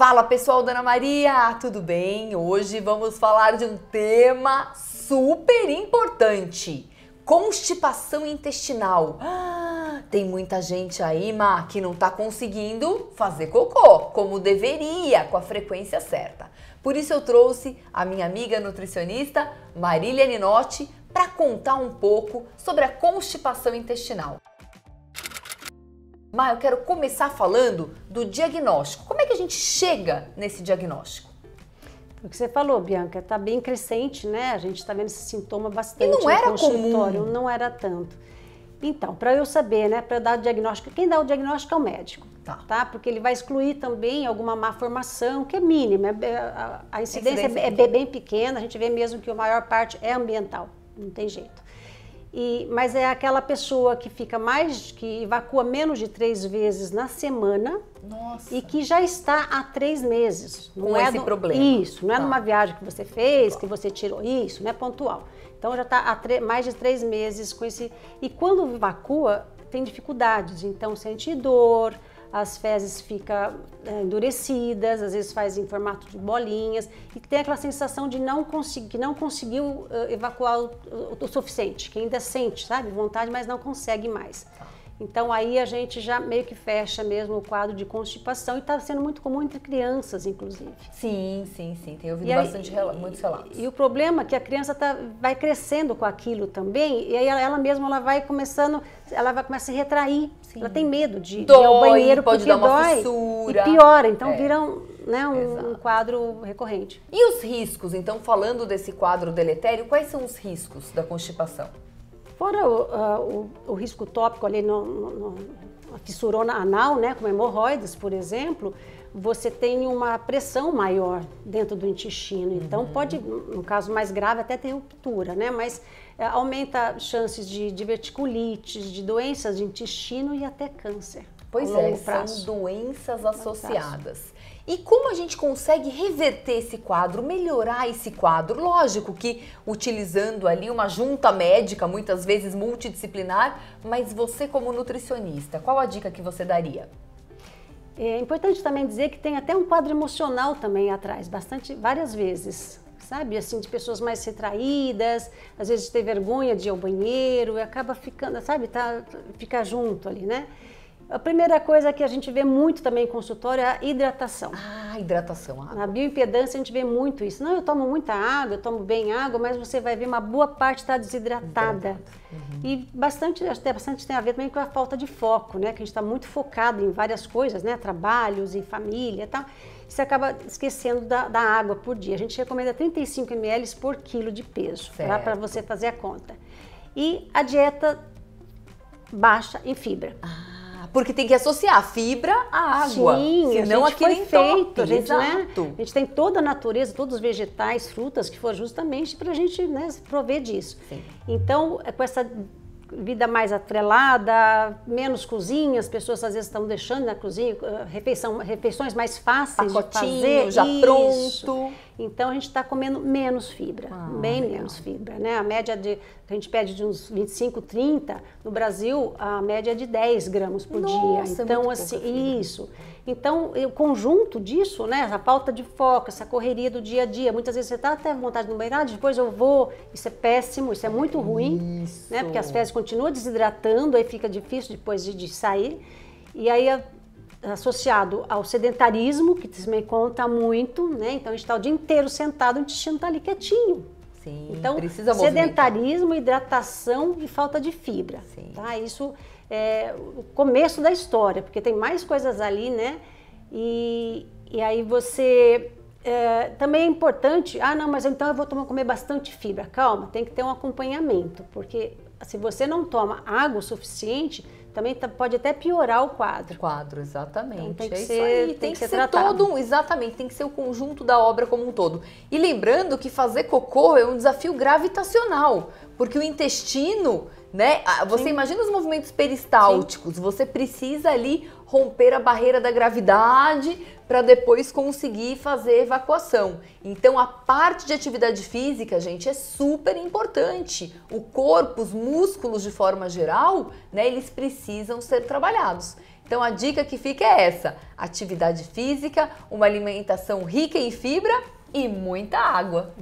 Fala pessoal da Ana Maria, tudo bem? Hoje vamos falar de um tema super importante, constipação intestinal. Tem muita gente aí, que não tá conseguindo fazer cocô como deveria, com a frequência certa. Por isso eu trouxe a minha amiga nutricionista Marília Ninotti para contar um pouco sobre a constipação intestinal. Eu quero começar falando do diagnóstico. Como é que a gente chega nesse diagnóstico? O que você falou, Bianca, está bem crescente, né? A gente está vendo esse sintoma bastante. E não era no consultório, comum. não era tanto. Então, para eu saber, né, para eu dar o diagnóstico, quem dá o diagnóstico é o médico, tá? Porque ele vai excluir também alguma má formação, que é mínima. A incidência é bem pequena, a gente vê mesmo que a maior parte é ambiental, não tem jeito. Mas é aquela pessoa que que evacua menos de 3 vezes na semana. Nossa. E que já está há 3 meses. Com esse problema. Isso, não é numa viagem que você fez, que você tirou. Isso, não é pontual. Então já está há mais de 3 meses com esse... E quando evacua, tem dificuldades. Então sente dor, as fezes ficam endurecidas, às vezes faz em formato de bolinhas, e tem aquela sensação de que não conseguiu evacuar o suficiente, que ainda sente, sabe, vontade, mas não consegue mais. Então aí a gente já meio que fecha mesmo o quadro de constipação, e está sendo muito comum entre crianças, inclusive. Sim, tem ouvido muitos relatos. E o problema é que a criança vai crescendo com aquilo também, e aí ela mesma vai começar a se retrair. Sim. Ela tem medo de ir ao banheiro, pode porque dar uma dói fissura. E piora, então vira um quadro recorrente. E os riscos? Então, falando desse quadro deletério, quais são os riscos da constipação? Fora o risco tópico ali na fissurona anal, né, como hemorroidas, por exemplo, você tem uma pressão maior dentro do intestino. Então pode, no caso mais grave, até ter ruptura, né, mas aumenta chances de diverticulites, de doenças de intestino e até câncer. Pois são doenças associadas. E como a gente consegue reverter esse quadro, melhorar esse quadro? Lógico que utilizando ali uma junta médica, muitas vezes multidisciplinar, mas você como nutricionista, qual a dica que você daria? É importante também dizer que tem até um quadro emocional também atrás, várias vezes, sabe? Assim, de pessoas mais retraídas, às vezes ter vergonha de ir ao banheiro, e acaba ficando, sabe? Fica junto ali, né? A primeira coisa que a gente vê muito também em consultório é a hidratação. Hidratação. Na bioimpedância a gente vê muito isso. Não, eu tomo muita água, eu tomo bem água, mas você vai ver uma boa parte está desidratada. E bastante tem a ver também com a falta de foco, né? Que a gente está muito focado em várias coisas, né? Trabalhos, em família e tal. E você acaba esquecendo da água por dia. A gente recomenda 35 ml por quilo de peso, para você fazer a conta. E a dieta baixa em fibra. Porque tem que associar a fibra à água. Sim, senão aquilo foi feito. A gente tem toda a natureza, todos os vegetais, frutas que foram justamente para a gente, né, se prover disso. Sim. Então, com essa vida mais atrelada, menos cozinha, as pessoas às vezes estão deixando na cozinha refeições mais fáceis de fazer. Já pronto. Então a gente está comendo menos fibra, menos fibra, né? A média que a gente pede de uns 25, 30, no Brasil a média é de 10 gramas por dia. Então assim, isso. Então o conjunto disso, né? A falta de foco, essa correria do dia a dia, muitas vezes você está até à vontade no banheiro, depois eu vou, isso é péssimo, isso é muito ruim, né? Porque as fezes continuam desidratando, aí fica difícil depois de sair, e aí associado ao sedentarismo, que também conta muito, né? Então a gente está o dia inteiro sentado, o intestino está ali quietinho. Sim, então, precisa sedentarismo, hidratação e falta de fibra. Sim. Tá? Isso é o começo da história, porque tem mais coisas ali, né? E aí você... também é importante, mas então eu vou comer bastante fibra. Calma, tem que ter um acompanhamento, porque se você não toma água o suficiente, também pode até piorar o quadro. Exatamente. Então, tem que ser, tem que ser tratado. Exatamente, tem que ser o conjunto da obra como um todo. E lembrando que fazer cocô é um desafio gravitacional, porque o intestino, né? Você imagina os movimentos peristálticos, você precisa ali romper a barreira da gravidade para depois conseguir fazer evacuação. Então a parte de atividade física, gente, é super importante. O corpo, os músculos de forma geral, né, eles precisam ser trabalhados. Então a dica que fica é essa: atividade física, uma alimentação rica em fibra e muita água.